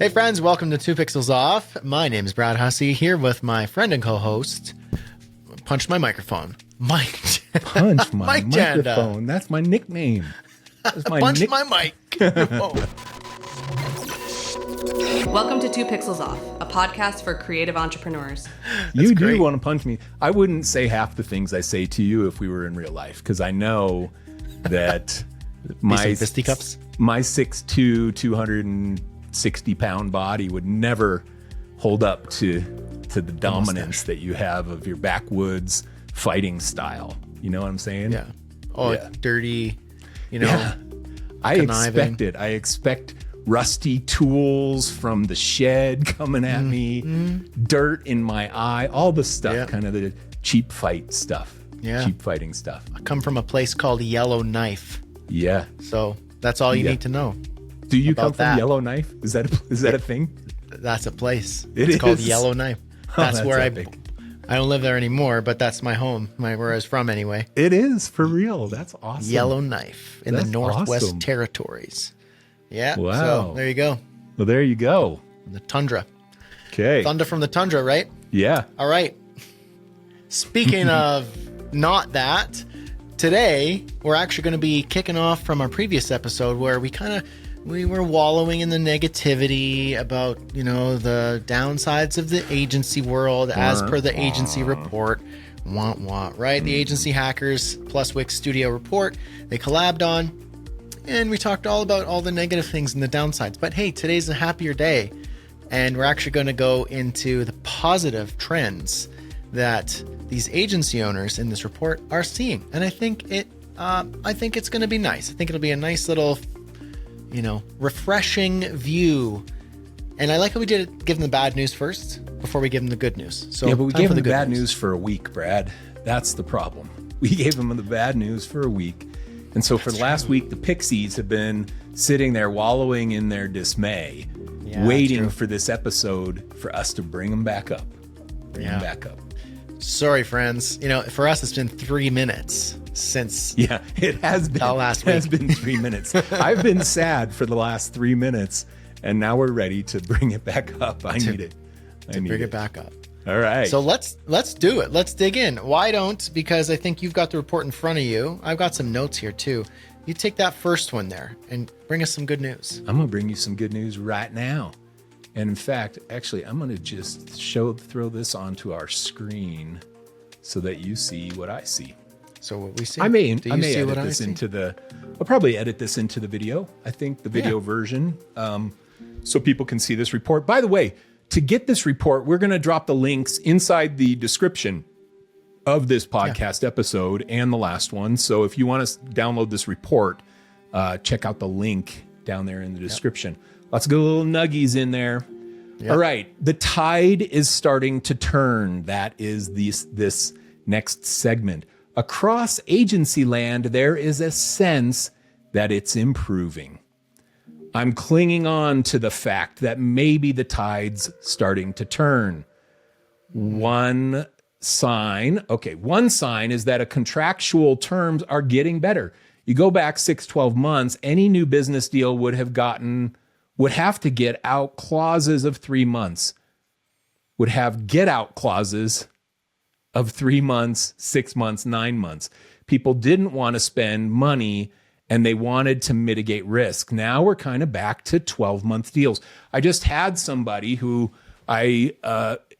Hey friends, welcome to Two Pixels Off. My name is Brad Hussey, here with my friend and co-host, Punch My Microphone, Mike. Punch my Mike Janda. microphone. That's my nickname. That's my Punch my mic. Welcome to Two Pixels Off, a podcast for creative entrepreneurs. You great. do want to punch me. I wouldn't say half the things I say to you if we were in real life, because I know that my fisticuffs? my 6'2", 260-pound body would never hold up to the dominance that you have of your backwoods fighting style. You know what I'm saying? Yeah. Oh, Yeah. dirty, you know. Yeah. I conniving. expect it. I expect rusty tools from the shed coming at me, dirt in my eye, all the stuff, Yeah. kind of the cheap fight stuff. Yeah. Cheap fighting stuff. I come from a place called Yellow Knife, Yeah. so that's all you Yeah. need to know. Do you About come from that. Yellowknife? Is that a thing? That's a place. It It's called is? Yellow Knife. Oh, That's where epic. I don't live there anymore, but that's my home, where I was from anyway. It is for real. That's awesome. Yellow Knife in the That's Northwest awesome. Territories. Yeah. Wow. So there you go. Well, there you go. The tundra. Okay. Thunder from the tundra, right? Yeah. All right. Speaking of not that, today we're actually going to be kicking off from our previous episode where we were wallowing in the negativity about, the downsides of the agency world as per the agency report. Right? The agency hackers plus Wix Studio report they collabed on, and we talked all about all the negative things and the downsides. But hey, today's a happier day, and we're actually going to go into the positive trends that these agency owners in this report are seeing. And I think it's going to be nice. I think it'll be a nice little, refreshing view. And I like how we did it, give them the bad news first before we give them the good news. So Yeah, but we time gave for them the good bad news for a week, Brad. That's the problem. We gave them the bad news for a week. And so for the last week, the Pixies have been sitting there wallowing in their dismay, Yeah, waiting true. for this episode for us to bring them back up. Bring them back up. Sorry, friends. For us, it's been 3 minutes since. Yeah, it has been. Last It has been 3 minutes. I've been sad for the last 3 minutes, and now we're ready to bring it back up. I need it. I need Bring it back up. All right. So let's do it. Let's dig in. Why don't? Because I think you've got the report in front of you. I've got some notes here too. You take that first one there and bring us some good news. I'm going to bring you some good news right now. And in fact, actually, I'm going to just throw this onto our screen so that you see what I see. So what we see. I may Do you see edit what I this see? I'll probably edit this into the video. I think the video version, so people can see this report. By the way, to get this report, we're going to drop the links inside the description of this podcast episode and the last one. So if you want to download this report, check out the link down there in the description. Lots of good little nuggies in there. Yep. All right. The tide is starting to turn. That is this next segment. Across agency land, there is a sense that it's improving. I'm clinging on to the fact that maybe the tide's starting to turn. One sign is that a contractual terms are getting better. You go back 6-12 months, any new business deal would have to get out clauses of 3 months, would have get out clauses of 3 months, 6 months, 9 months. People didn't want to spend money and they wanted to mitigate risk. Now we're kind of back to 12-month deals. I just had somebody who I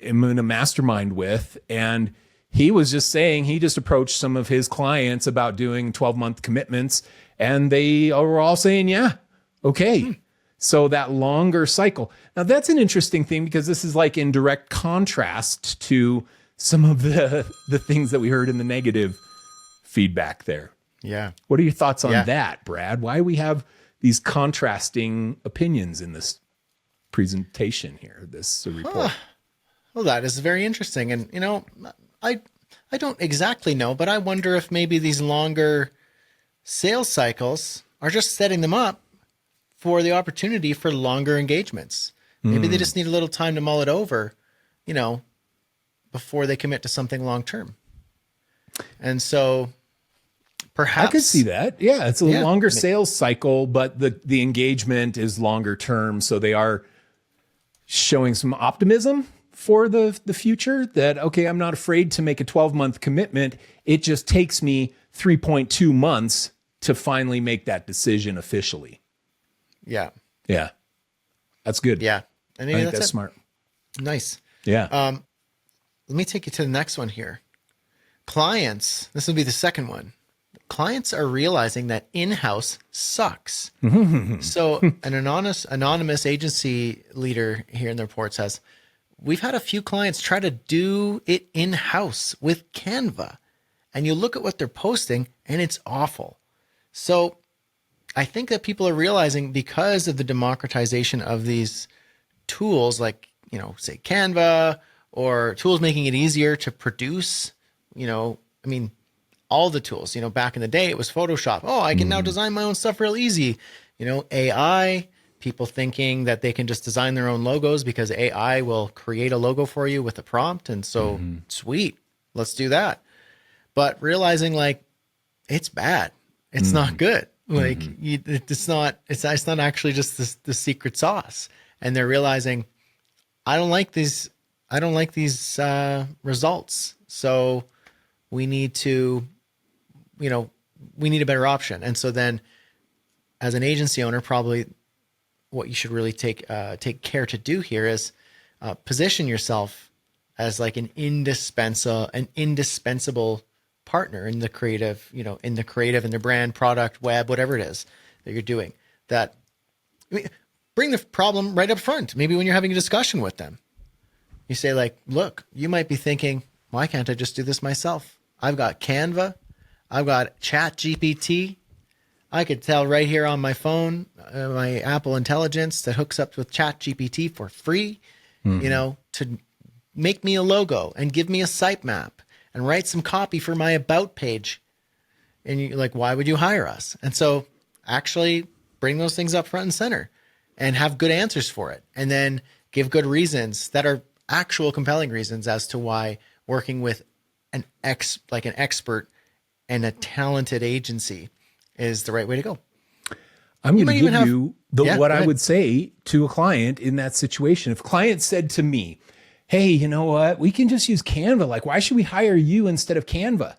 am in a mastermind with, and he was just saying he just approached some of his clients about doing 12-month commitments, and they were all saying, yeah, okay. So that longer cycle. Now that's an interesting thing because this is like in direct contrast to some of the things that we heard in the negative feedback there. Yeah. What are your thoughts on Yeah. that, Brad? Why we have these contrasting opinions in this presentation here, this report? Well, that is very interesting. And, I don't exactly know, but I wonder if maybe these longer sales cycles are just setting them up for the opportunity for longer engagements. Maybe they just need a little time to mull it over, before they commit to something long term. And so perhaps I could see that. Yeah, it's a Yeah. longer sales cycle, but the engagement is longer term, so they are showing some optimism for the future that, okay, I'm not afraid to make a 12-month commitment. It just takes me 3.2 months to finally make that decision officially. Yeah. Yeah. That's good. Yeah. I think that's it. smart. Nice. Yeah. Let me take you to the next one here. Clients, this will be the second one. Clients are realizing that in-house sucks. So an anonymous agency leader here in the report says, we've had a few clients try to do it in-house with Canva. And you look at what they're posting and it's awful. So I think that people are realizing, because of the democratization of these tools, like, say Canva, or tools making it easier to produce, all the tools, back in the day, it was Photoshop. Oh, I can now design my own stuff real easy. AI, people thinking that they can just design their own logos because AI will create a logo for you with a prompt. And so sweet, let's do that. But realizing it's bad. It's not good. It's not actually just the secret sauce. And they're realizing, I don't like these results. So we need to, we need a better option. And so then, as an agency owner, probably what you should really take care to do here is position yourself as like an indispensable partner in the creative, in the brand, product, web, whatever it is that you're doing. Bring the problem right up front. Maybe when you're having a discussion with them, you say look, you might be thinking, why can't I just do this myself? I've got Canva. I've got ChatGPT. I could tell right here on my phone, my Apple Intelligence that hooks up with ChatGPT for free, to make me a logo and give me a sitemap and write some copy for my about page. And you're like, why would you hire us? And so actually bring those things up front and center and have good answers for it. And then give good reasons that are actual compelling reasons as to why working with an expert and a talented agency is the right way to go. I'm going to give you what I ahead. would say to a client in that situation. If a client said to me, hey, you know what? We can just use Canva. Why should we hire you instead of Canva?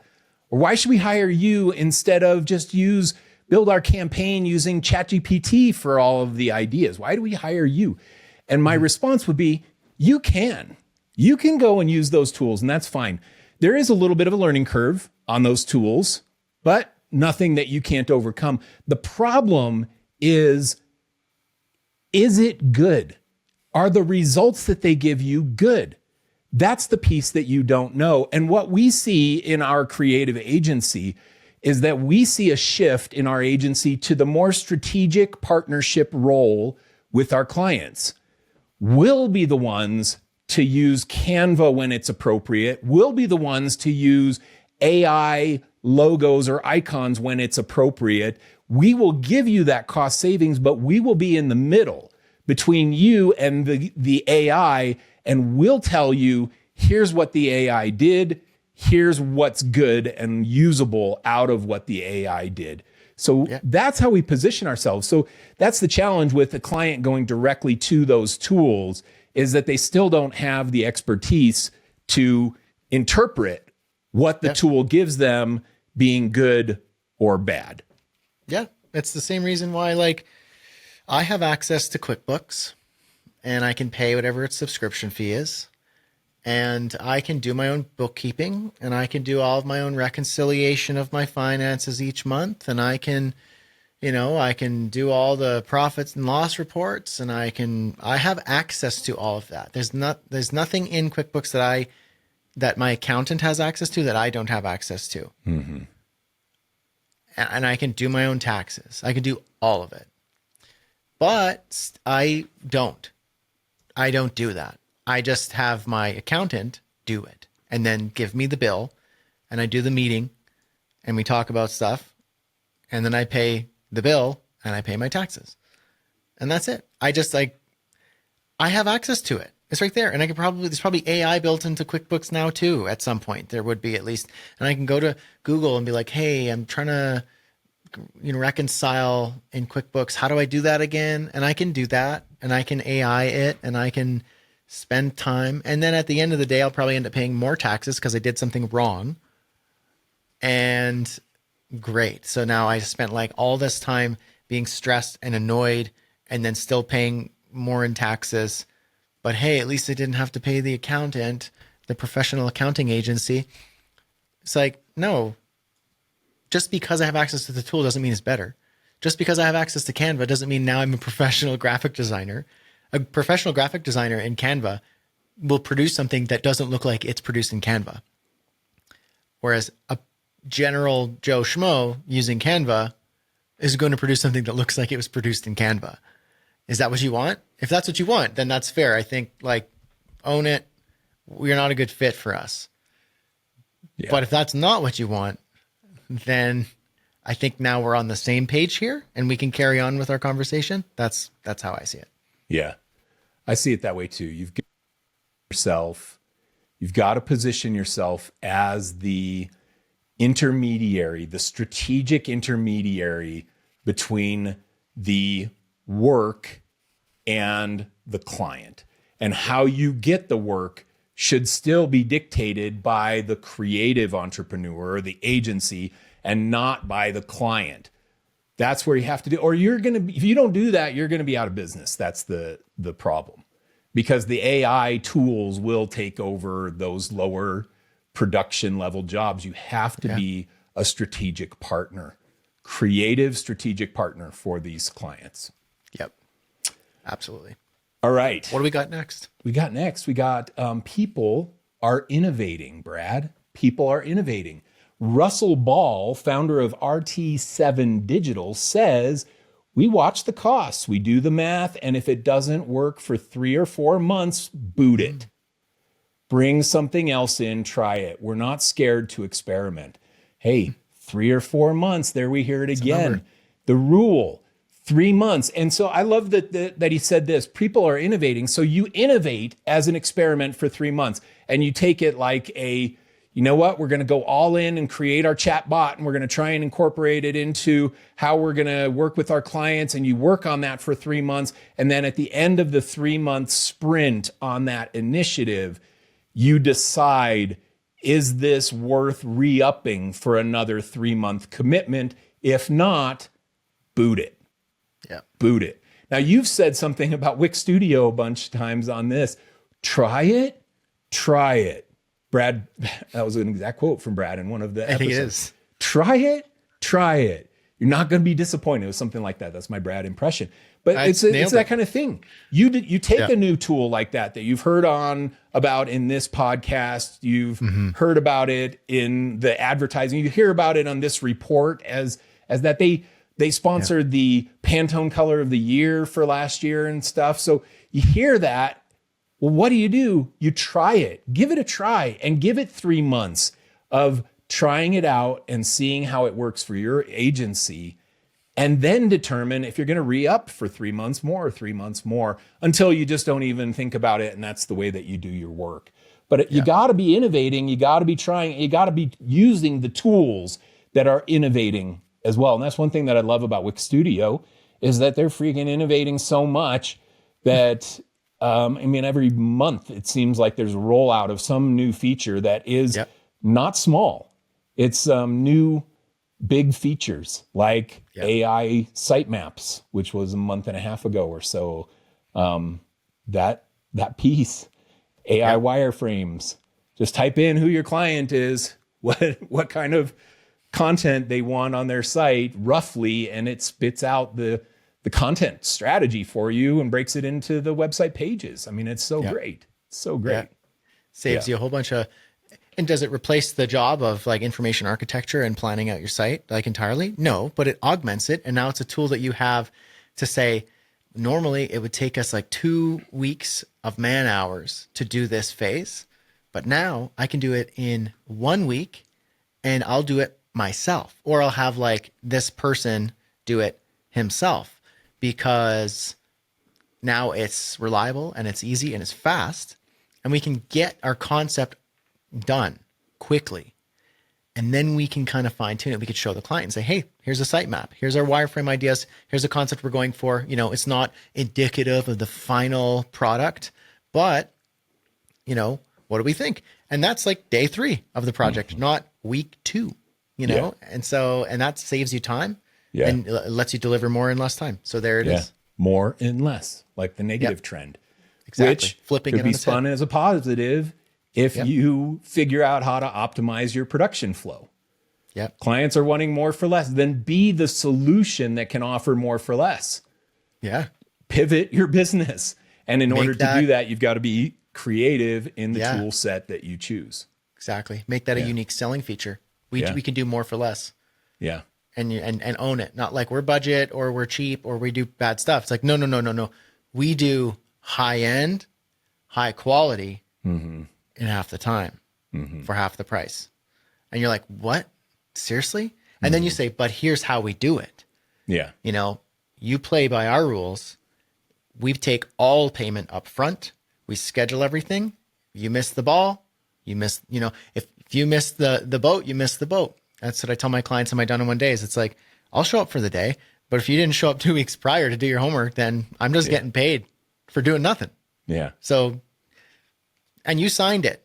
Or why should we hire you instead of just build our campaign using ChatGPT for all of the ideas? Why do we hire you? And my response would be, you can go and use those tools, and that's fine. There is a little bit of a learning curve on those tools, but nothing that you can't overcome. The problem is it good? Are the results that they give you good? That's the piece that you don't know. And what we see in our creative agency is that we see a shift in our agency to the more strategic partnership role with our clients. We'll be the ones to use Canva when it's appropriate. We'll be the ones to use AI logos or icons when it's appropriate. We will give you that cost savings, but we will be in the middle between you and the AI, and we'll tell you, here's what the AI did, here's what's good and usable out of what the AI did. So that's how we position ourselves. So that's the challenge with the client going directly to those tools, is that they still don't have the expertise to interpret what the tool gives them being good or bad. Yeah. It's the same reason why, I have access to QuickBooks and I can pay whatever its subscription fee is. And I can do my own bookkeeping and I can do all of my own reconciliation of my finances each month. And I can, I can do all the profits and loss reports, and I have access to all of that. There's nothing in QuickBooks that my accountant has access to that I don't have access to. Mm-hmm. And I can do my own taxes. I can do all of it. But I don't do that. I just have my accountant do it and then give me the bill, and I do the meeting and we talk about stuff, and then I pay the bill and I pay my taxes. And that's it. I have access to it. It's right there. And there's probably AI built into QuickBooks now too. At some point there would be, at least. And I can go to Google and be like, hey, I'm trying to reconcile in QuickBooks. How do I do that again? And I can do that, and I can AI it, and I can spend time. And then at the end of the day, I'll probably end up paying more taxes because I did something wrong. And great. So now I spent like all this time being stressed and annoyed and then still paying more in taxes. But hey, at least I didn't have to pay the accountant, the professional accounting agency. It's like, no, just because I have access to the tool doesn't mean it's better. Just because I have access to Canva doesn't mean now I'm a professional graphic designer. A professional graphic designer in Canva will produce something that doesn't look like it's produced in Canva. Whereas a general Joe Schmo using Canva is going to produce something that looks like it was produced in Canva. Is that what you want? If that's what you want, then that's fair. I think like own it. You're not a good fit for us. Yeah. But if that's not what you want, then I think now we're on the same page here and we can carry on with our conversation. That's how I see it. Yeah. I see it that way too. You've got to position yourself as the intermediary, the strategic intermediary between the work and the client. And how you get the work should still be dictated by the creative entrepreneur or the agency and not by the client. That's where you have to do, or you're going to be, if you don't do that, you're going to be out of business. That's the problem, because the AI tools will take over those lower production level jobs. You have to be a strategic partner, creative strategic partner for these clients. Yep. Absolutely. All right. What do we got next? We got people are innovating, Brad. People are innovating. Russell Ball, founder of RT7 Digital, says, we watch the costs, we do the math, and if it doesn't work for 3 or 4 months, boot it. Bring something else in, try it. We're not scared to experiment. Hey, 3 or 4 months, there we hear it again. The rule, 3 months. And so I love that he said this, people are innovating. So you innovate as an experiment for 3 months, and you take it like you know what, we're going to go all in and create our chat bot, and we're going to try and incorporate it into how we're going to work with our clients. And you work on that for 3 months. And then at the end of the 3-month sprint on that initiative, you decide, is this worth re-upping for another 3-month commitment? If not, boot it. Yeah. Boot it. Now, you've said something about Wix Studio a bunch of times on this. Try it. Brad, that was an exact quote from Brad in one of the episodes. I think it is. Try it. You're not going to be disappointed with something like that. That's my Brad impression. But it's that kind of thing. You take a new tool like that you've heard about in this podcast. You've heard about it in the advertising. You hear about it on this report as that they sponsored the Pantone Color of the Year for last year and stuff. So you hear that. Well, what do? You try it, give it a try, and give it 3 months of trying it out and seeing how it works for your agency, and then determine if you're going to re-up for 3 months more, until you just don't even think about it. And that's the way that you do your work. But you got to be innovating. You got to be trying. You got to be using the tools that are innovating as well. And that's one thing that I love about Wix Studio is that they're freaking innovating so much that every month it seems like there's a rollout of some new feature that is not small. It's new big features like AI sitemaps, which was a month and a half ago or so. That piece, AI wireframes. Just type in who your client is, what kind of content they want on their site roughly, and it spits out the content strategy for you and breaks it into the website pages. I mean, it's so great. So great. Yeah. Saves you a whole bunch of, and does it replace the job of like information architecture and planning out your site like entirely? No, but it augments it. And now it's a tool that you have to say, normally it would take us like 2 weeks of man hours to do this phase, but now I can do it in 1 week and I'll do it myself, or I'll have like this person do it himself. Because now it's reliable and it's easy and it's fast, and we can get our concept done quickly. And then we can kind of fine tune it. We could show the client and say, hey, here's a sitemap. Here's our wireframe ideas. Here's a concept we're going for. You know, it's not indicative of the final product, but, you know, what do we think? And that's like day 3 of the project, not week 2, you know? And so, and that saves you time and lets you deliver more in less time. So there it is. More and less, like the negative trend, Exactly. which Flipping could it be on its spun head. as a positive if you figure out how to optimize your production flow. Yep. Clients are wanting more for less. Then be the solution that can offer more for less. Yeah. Pivot your business. And in order to that- do that, you've got to be creative in the Yeah. tool set that you choose. Exactly. Make that a unique selling feature. We can do more for less. Yeah. And own it. Not like we're budget or we're cheap or we do bad stuff. It's like, no. We do high end, high quality in half the time for half the price. And you're like, what? Seriously? And then you say, but here's how we do it. Yeah. You know, you play by our rules. We take all payment up front. We schedule everything. You miss the ball, you miss, you know, if you miss the boat, you miss the boat. That's what I tell my clients in my done in one days. It's like, I'll show up for the day, but if you didn't show up 2 weeks prior to do your homework, then I'm just getting paid for doing nothing. Yeah. So, and you signed it.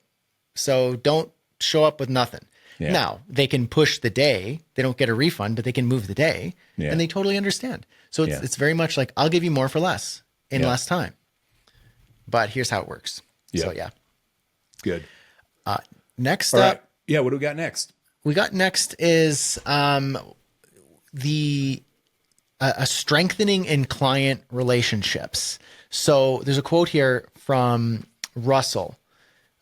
So don't show up with nothing. Yeah. Now they can push the day. They don't get a refund, but they can move the day and they totally understand. So it's very much like, I'll give you more for less in less time, but here's how it works. So yeah. Good. Next All up, right. Yeah. What do we got next? we got next is a strengthening in client relationships. So there's a quote here from Russell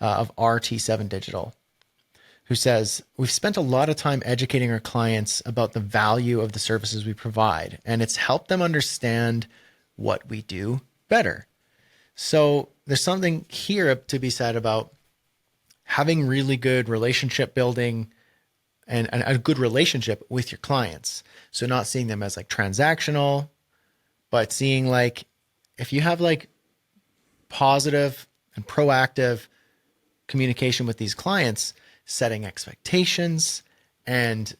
of RT7 Digital, who says, we've spent a lot of time educating our clients about the value of the services we provide, and it's helped them understand what we do better. So there's something here to be said about having really good relationship building and a good relationship with your clients. So not seeing them as like transactional, but seeing like, if you have like positive and proactive communication with these clients, setting expectations and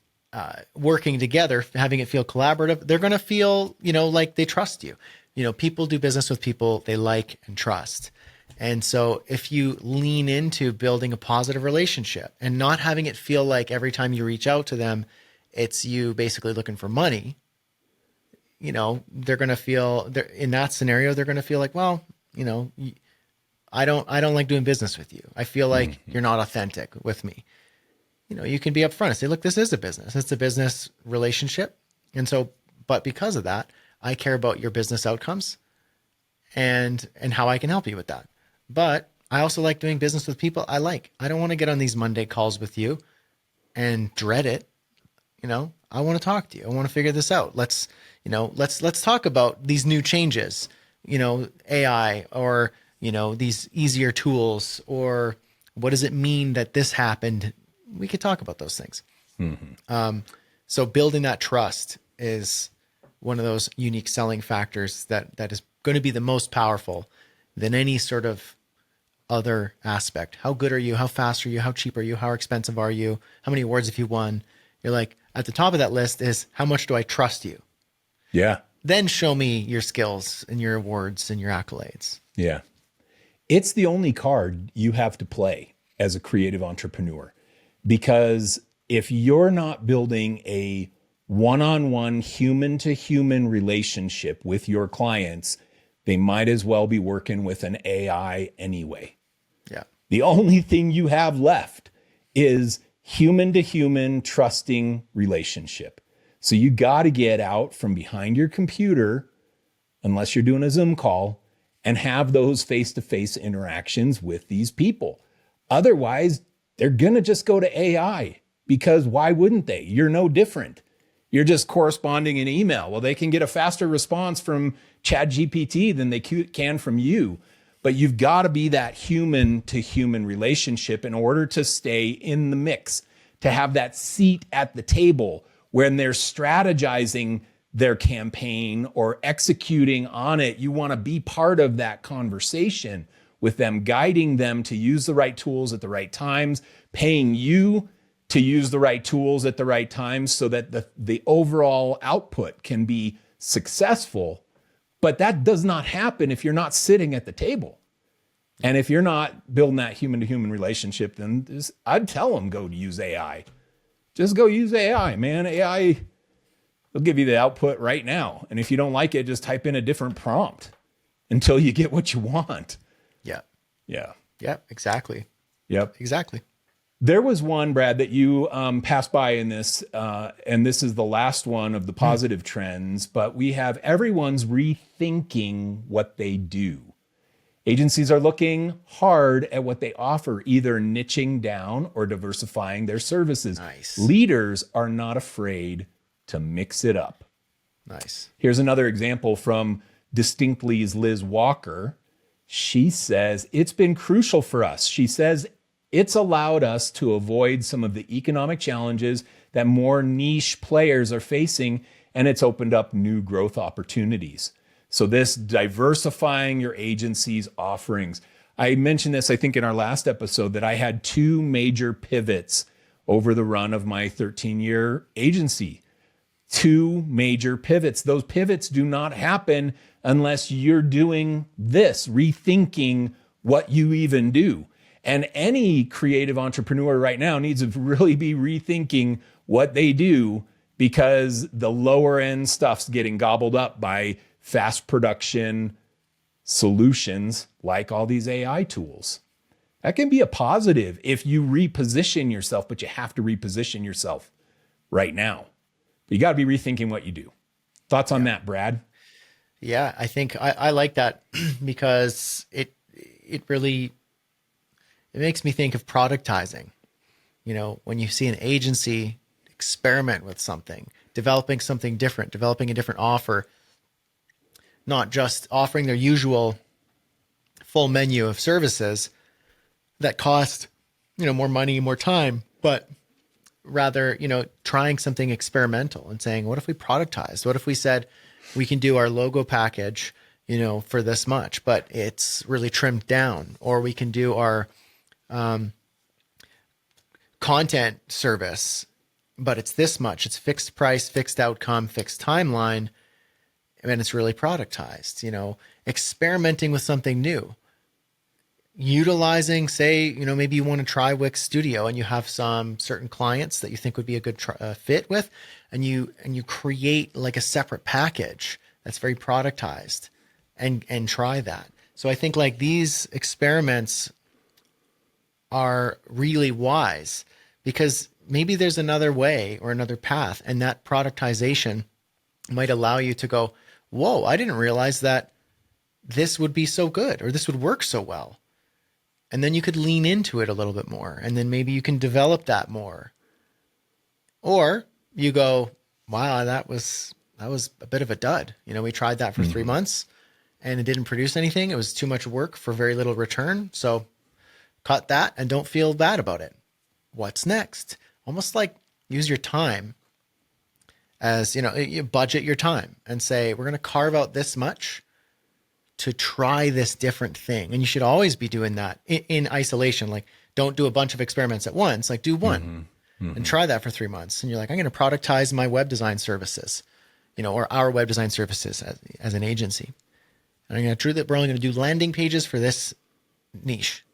working together, having it feel collaborative, they're going to feel, you know, like they trust you. You know, people do business with people they like and trust. And so if you lean into building a positive relationship and not having it feel like every time you reach out to them, it's you basically looking for money, you know, they're going to feel, in that scenario, they're going to feel like, well, you know, I don't like doing business with you. I feel like you're not authentic with me. You know, you can be upfront and say, look, this is a business. It's a business relationship. And so, but because of that, I care about your business outcomes and how I can help you with that. But I also like doing business with people I like. I don't want to get on these Monday calls with you and dread it. You know, I want to talk to you. I want to figure this out. Let's talk about these new changes, you know, AI or, you know, these easier tools, or what does it mean that this happened? We could talk about those things. So building that trust is one of those unique selling factors that is going to be the most powerful than any sort of other aspect. How good are you? How fast are you? How cheap are you? How expensive are you? How many awards have you won? You're like, at the top of that list is, how much do I trust you? Yeah. Then show me your skills and your awards and your accolades. Yeah. It's the only card you have to play as a creative entrepreneur, because if you're not building a one-on-one human-to-human relationship with your clients, they might as well be working with an AI anyway. Yeah. The only thing you have left is human-to-human trusting relationship. So you got to get out from behind your computer, unless you're doing a Zoom call, and have those face-to-face interactions with these people. Otherwise, they're going to just go to AI, because why wouldn't they? You're no different. You're just corresponding in email. Well, they can get a faster response from ChatGPT than they can from you. But you've got to be that human-to-human relationship in order to stay in the mix, to have that seat at the table when they're strategizing their campaign or executing on it. You want to be part of that conversation with them, guiding them to use the right tools at the right times, paying you to use the right tools at the right time so that the overall output can be successful. But that does not happen if you're not sitting at the table. And if you're not building that human to human relationship, then I'd tell them go use AI. Just go use AI, man. AI will give you the output right now. And if you don't like it, just type in a different prompt until you get what you want. Yeah. Yeah. Yeah, exactly. Yep. Exactly. There was one, Brad, that you passed by in this, and this is the last one of the positive trends, but we have everyone's rethinking what they do. Agencies are looking hard at what they offer, either niching down or diversifying their services. Nice. Leaders are not afraid to mix it up. Nice. Here's another example from Distinctly's Liz Walker. She says, it's been crucial for us. She says, it's allowed us to avoid some of the economic challenges that more niche players are facing, and it's opened up new growth opportunities. So this diversifying your agency's offerings. I mentioned this, I think, in our last episode, that I had 2 major pivots over the run of my 13-year agency. 2 major pivots. Those pivots do not happen unless you're doing this, rethinking what you even do. And any creative entrepreneur right now needs to really be rethinking what they do, because the lower end stuff's getting gobbled up by fast production solutions like all these AI tools. That can be a positive if you reposition yourself, but you have to reposition yourself right now. You got to be rethinking what you do. Thoughts on that, Brad? Yeah, I think I like that because it really, it makes me think of productizing. You know, when you see an agency experiment with something, developing something different, developing a different offer, not just offering their usual full menu of services that cost, more money, more time, but rather, trying something experimental and saying, what if we productized? What if we said we can do our logo package, for this much, but it's really trimmed down, or we can do our content service, but it's this much, it's fixed price, fixed outcome, fixed timeline, and it's really productized, experimenting with something new, utilizing, say, maybe you want to try Wix Studio and you have some certain clients that you think would be a good fit with, and you create like a separate package that's very productized and try that. So I think like these experiments are really wise because maybe there's another way or another path, and that productization might allow you to go, whoa, I didn't realize that this would be so good or this would work so well. And then you could lean into it a little bit more, and then maybe you can develop that more. Or you go, wow, that was a bit of a dud. We tried that for 3 months and it didn't produce anything. It was too much work for very little return. So cut that and don't feel bad about it. What's next? Almost like use your time as, you budget your time and say, we're going to carve out this much to try this different thing. And you should always be doing that in isolation. Like, don't do a bunch of experiments at once. Like, do one and try that for 3 months. And you're like, I'm going to productize my web design services, or our web design services as an agency. And I'm going to do that. We're only going to do landing pages for this niche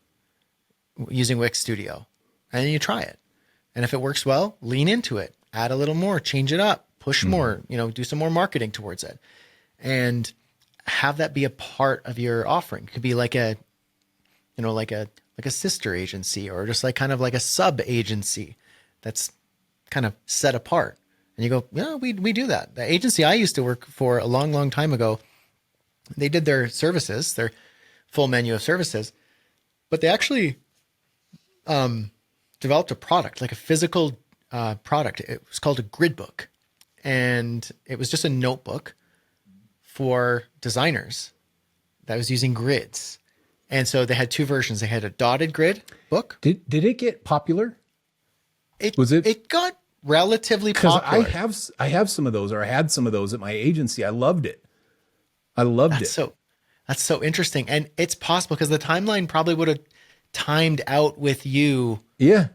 using Wix Studio. And then you try it. And if it works well, lean into it, add a little more, change it up, push more, do some more marketing towards it, and have that be a part of your offering. It could be like a sister agency, or just like kind of like a sub agency that's kind of set apart. And you go, yeah, we do that. The agency I used to work for a long, long time ago, they did their services, their full menu of services, but they actually developed a product, like a physical product. It was called a grid book. And it was just a notebook for designers that was using grids. And so they had 2 versions. They had a dotted grid book. Did it get popular? It got relatively popular. I have some of those, or I had some of those at my agency. I loved it. I loved it. That's so interesting. And it's possible because the timeline probably would have timed out with you. Yeah.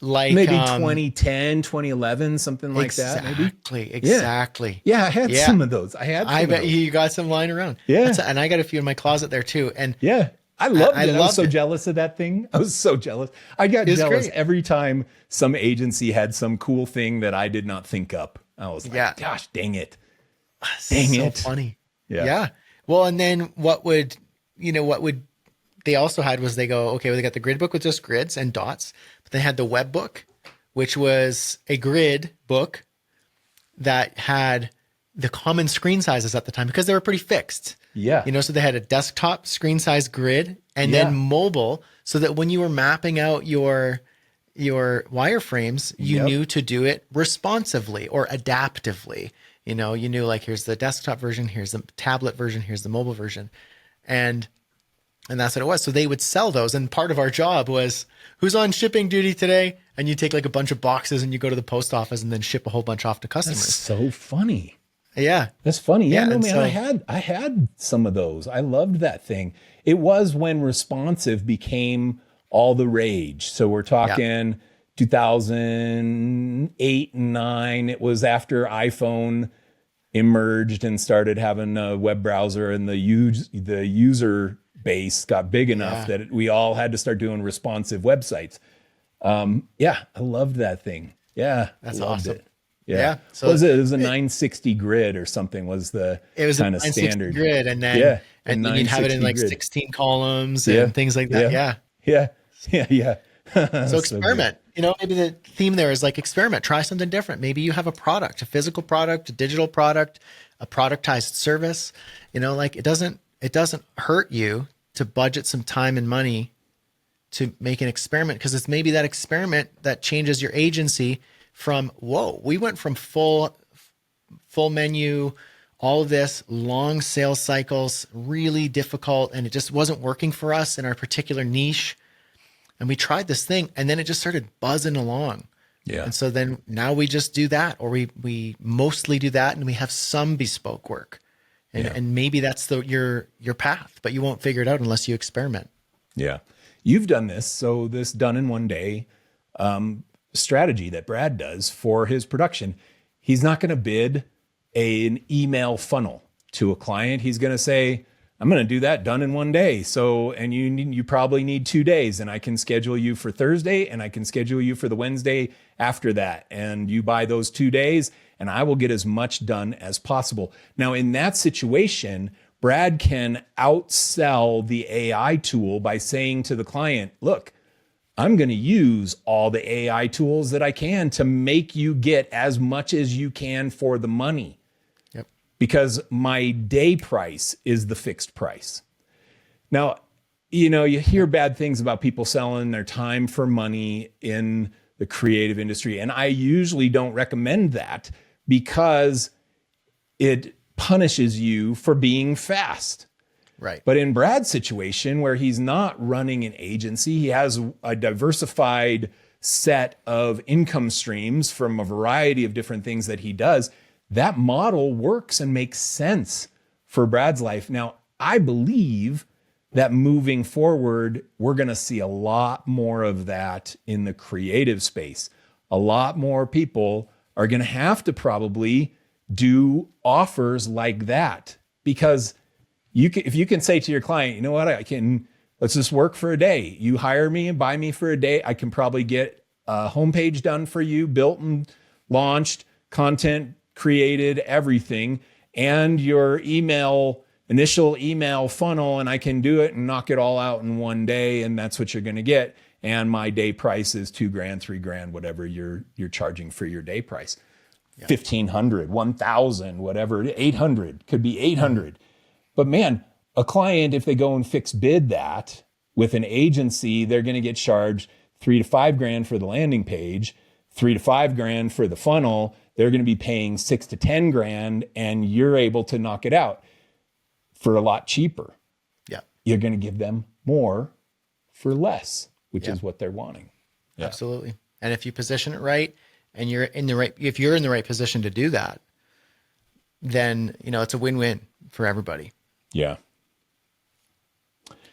like maybe 2010, 2011, something like that. Maybe. Exactly. Yeah, I had some of those. I bet you got some lying around. Yeah. And I got a few in my closet there too. And yeah, I loved it. I was so it. jealous of that thing. I was so jealous. I got jealous every time some agency had some cool thing that I did not think up. I was like, gosh, dang it. Dang it. So funny. Yeah. Well, and then what would they also had was they go, okay, well, they got the grid book with just grids and dots, but they had the web book, which was a grid book that had the common screen sizes at the time because they were pretty fixed. Yeah. So they had a desktop screen size grid and then mobile, so that when you were mapping out your wireframes, you knew to do it responsively or adaptively. You knew like, here's the desktop version, here's the tablet version, here's the mobile version. And that's what it was. So they would sell those. And part of our job was, who's on shipping duty today? And you take like a bunch of boxes and you go to the post office and then ship a whole bunch off to customers. That's so funny. Yeah. That's funny. Yeah, no, man, so, I had some of those. I loved that thing. It was when responsive became all the rage. So we're talking 2008 and 9. It was after iPhone emerged and started having a web browser, and the user base got big enough that we all had to start doing responsive websites. I loved that thing. Yeah. That's awesome. It. Yeah. So it was a 960 grid or something was the kind of standard grid. And then, and then you'd have it in like grid. 16 columns and things like that. Yeah. So experiment, maybe the theme there is like experiment, try something different. Maybe you have a product, a physical product, a digital product, a productized service, like it doesn't hurt you to budget some time and money to make an experiment, because it's maybe that experiment that changes your agency from, we went from full menu, all of this, long sales cycles, really difficult, and it just wasn't working for us in our particular niche. And we tried this thing and then it just started buzzing along. Yeah. And so then now we just do that, or we mostly do that, and we have some bespoke work. And maybe that's your path, but you won't figure it out unless you experiment. Yeah. You've done this. So this done in one day strategy that Brad does for his production, he's not going to bid an email funnel to a client. He's going to say, I'm going to do that done in one day. So, and you probably need 2 days, and I can schedule you for Thursday and I can schedule you for the Wednesday after that. And you buy those 2 days and I will get as much done as possible. Now, in that situation, Brad can outsell the AI tool by saying to the client, look, I'm going to use all the AI tools that I can to make you get as much as you can for the money. Yep. Because my day price is the fixed price. Now, you hear bad things about people selling their time for money in the creative industry. And I usually don't recommend that because it punishes you for being fast. Right. But in Brad's situation, where he's not running an agency, he has a diversified set of income streams from a variety of different things that he does. That model works and makes sense for Brad's life. Now, I believe that moving forward, we're going to see a lot more of that in the creative space. A lot more people are going to have to probably do offers like that, because if you can say to your client, you know what, let's just work for a day. You hire me and buy me for a day. I can probably get a homepage done for you, built and launched, content created, everything, and your initial email funnel, and I can do it and knock it all out in one day. And that's what you're going to get. And my day price is $2,000, $3,000, whatever you're charging for your day price. Yeah. 1,500, 1,000, whatever, 800, could be 800. But man, a client, if they go and fix bid that with an agency, they're going to get charged $3,000 to $5,000 for the landing page, $3,000 to $5,000 for the funnel. They're going to be paying $6,000 to $10,000, and you're able to knock it out for a lot cheaper. Yeah. You're going to give them more for less, which is what they're wanting. Yeah. Absolutely. And if you position it right, and if you're in the right position to do that, then, it's a win-win for everybody. Yeah.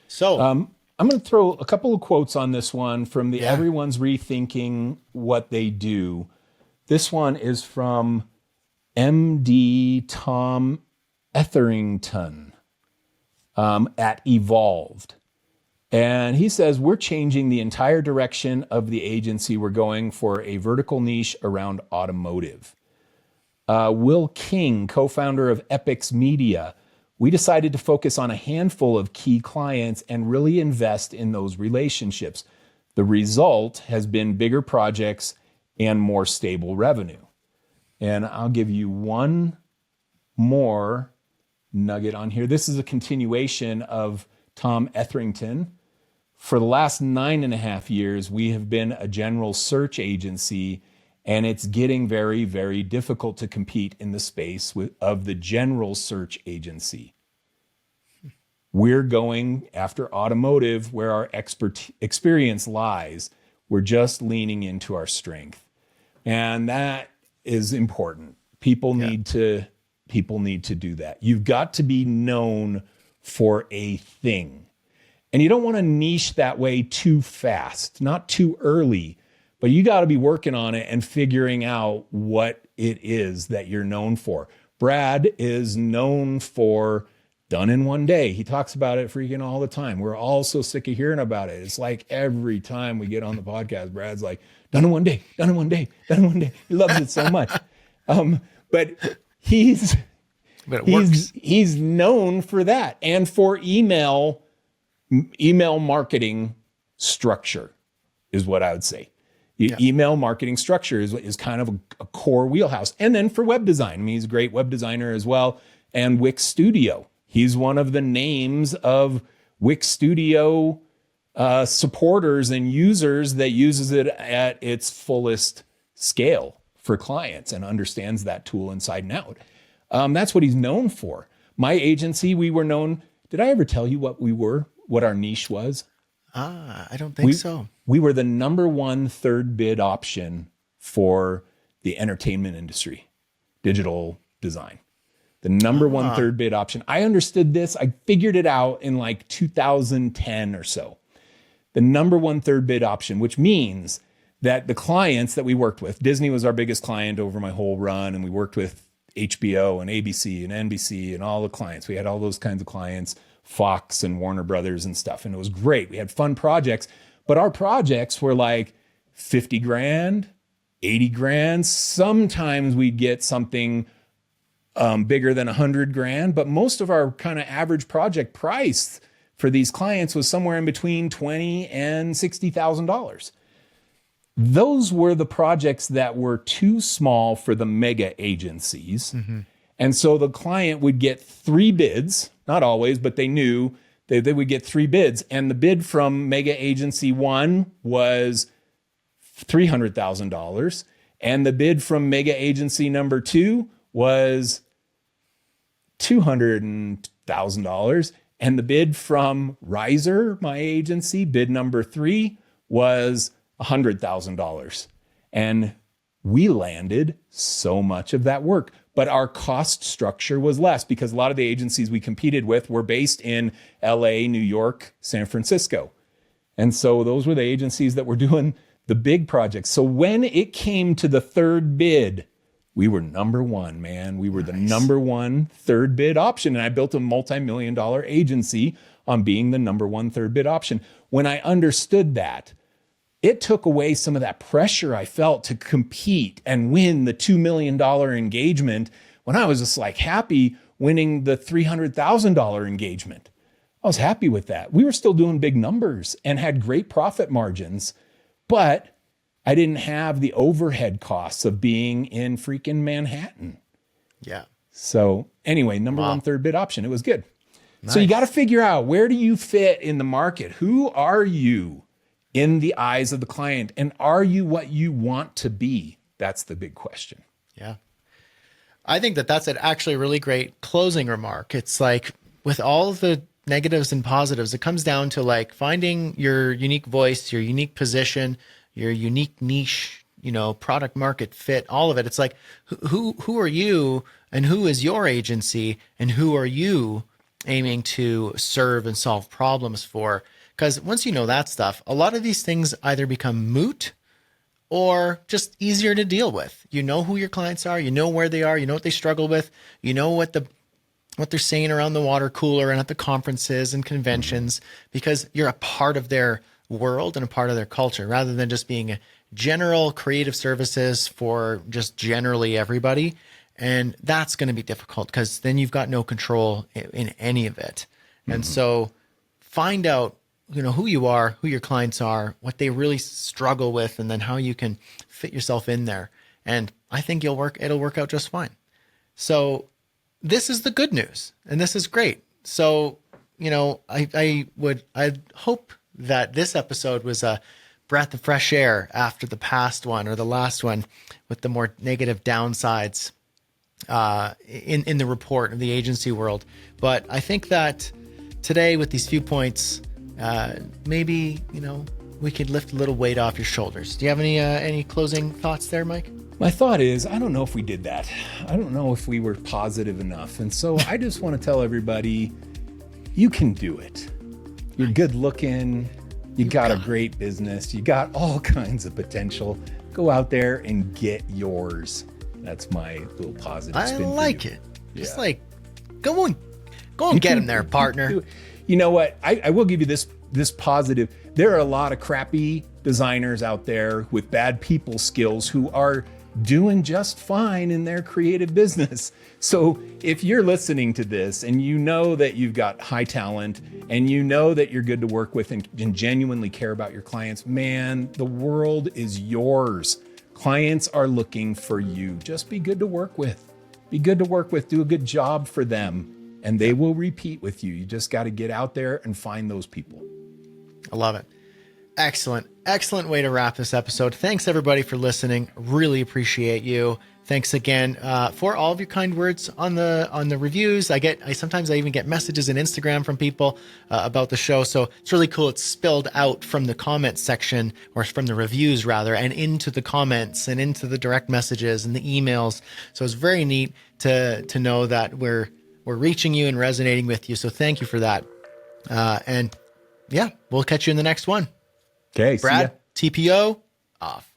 So I'm going to throw a couple of quotes on this one from the Yeah. Everyone's Rethinking What They Do. This one is from MD Tom Etherington at Evolved. And he says, we're changing the entire direction of the agency. We're going for a vertical niche around automotive. Will King, co-founder of Epix Media, we decided to focus on a handful of key clients and really invest in those relationships. The result has been bigger projects and more stable revenue. And I'll give you one more nugget on here. This is a continuation of Tom Etherington. For the last 9.5 years, we have been a general search agency, and it's getting very, very difficult to compete in the space of the general search agency. We're going after automotive where our experience lies. We're just leaning into our strength. And that is important. People need to do that. You've got to be known for a thing. And you don't want to niche that way too fast, not too early, but you got to be working on it and figuring out what it is that you're known for. Brad is known for done in one day. He talks about it freaking all the time. We're all so sick of hearing about it. It's like every time we get on the podcast, Brad's like, done in one day, done in one day, done in one day. He loves it so much. But he's known for that and for email marketing structure is what I would say. Email marketing structure is kind of a core wheelhouse. And then for web design, I mean, he's a great web designer as well. And Wix Studio. He's one of the names of Wix Studio supporters and users that uses it at its fullest scale for clients and understands that tool inside and out. That's what he's known for. My agency, we were known. Did I ever tell you what our niche was? I don't think so. We were the number one third bid option for the entertainment industry, digital design. The number one third bid option. I understood this. I figured it out in like 2010 or so. The number one third bid option, which means that the clients that we worked with, Disney was our biggest client over my whole run, and we worked with HBO and ABC and NBC and all the clients. We had all those kinds of clients, Fox and Warner Brothers and stuff. And it was great. We had fun projects, but our projects were like 50 grand, 80 grand. Sometimes we'd get something bigger than 100 grand, but most of our kind of average project price for these clients was somewhere in between $20,000 and $60,000. Those were the projects that were too small for the mega agencies. Mm-hmm. And so the client would get 3 bids, not always, but they knew they would get 3 bids. And the bid from mega agency 1 was $300,000. And the bid from mega agency number 2 was $200,000. And the bid from Riser, my agency, bid number 3 was $100,000. And we landed so much of that work, but our cost structure was less because a lot of the agencies we competed with were based in LA, New York, San Francisco. And so those were the agencies that were doing the big projects. So when it came to the third bid, we were number one, man. We were the number one third bid option. And I built a multi-million-dollar agency on being the number one third bid option. When I understood that, it took away some of that pressure I felt to compete and win the $2 million engagement when I was just like happy winning the $300,000 engagement. I was happy with that. We were still doing big numbers and had great profit margins, but I didn't have the overhead costs of being in freaking Manhattan. Yeah. So anyway, number one third bid option. It was good. Nice. So you got to figure out, where do you fit in the market? Who are you in the eyes of the client? And are you what you want to be? That's the big question. Yeah. I think that's actually a really great closing remark. It's like, with all of the negatives and positives, it comes down to like finding your unique voice, your unique position, your unique niche, product market fit, all of it. It's like, who are you, and who is your agency, and who are you aiming to serve and solve problems for? Because once you know that stuff, a lot of these things either become moot or just easier to deal with. You know who your clients are, you know where they are, you know what they struggle with, you know what they're saying around the water cooler and at the conferences and conventions, because you're a part of their world and a part of their culture, rather than just being a general creative services for just generally everybody. And that's going to be difficult because then you've got no control in any of it. And so find out, who you are, who your clients are, what they really struggle with, and then how you can fit yourself in there. And I think it'll work out just fine. So this is the good news, and this is great. So, I hope that this episode was a breath of fresh air after the past one or the last one with the more negative downsides in the report of the agency world. But I think that today, with these few points, maybe, we could lift a little weight off your shoulders. Do you have any closing thoughts there, Mike? My thought is, I don't know if we did that. I don't know if we were positive enough. And so I just want to tell everybody, you can do it. You're good looking. You got a great business. You got all kinds of potential. Go out there and get yours. That's my little positive spin. I like it. Just go and get him there, partner. You know what? I will give you this positive. There are a lot of crappy designers out there with bad people skills who are doing just fine in their creative business. So if you're listening to this and you know that you've got high talent and you know that you're good to work with and genuinely care about your clients, man, the world is yours. Clients are looking for you. Just be good to work with. Be good to work with. Do a good job for them, and they will repeat with you. You just got to get out there and find those people. I love it. Excellent way to wrap this episode. Thanks everybody for listening. Really appreciate you. Thanks again for all of your kind words on the reviews. I sometimes even get messages in Instagram from people about the show. So it's really cool. It's spilled out from the comments section, or from the reviews rather, and into the comments and into the direct messages and the emails. So it's very neat to know that we're reaching you and resonating with you. So thank you for that. And yeah, we'll catch you in the next one. Okay, Brad, TPO, off.